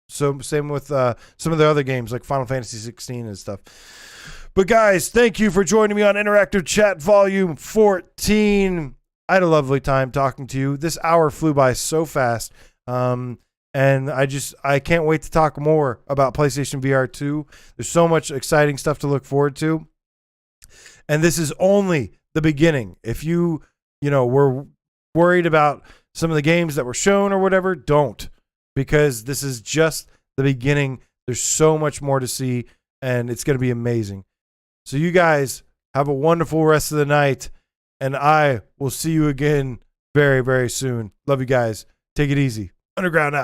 Same with some of the other games like Final Fantasy 16 and stuff. But guys, thank you for joining me on Interactive Chat Volume 14. I had a lovely time talking to you. This hour flew by so fast. And I can't wait to talk more about PlayStation VR 2. There's so much exciting stuff to look forward to. And this is only the beginning. If you were worried about some of the games that were shown or whatever, don't. Because this is just the beginning. There's so much more to see, and it's going to be amazing. So you guys have a wonderful rest of the night, and I will see you again very, very soon. Love you guys. Take it easy. Underground out.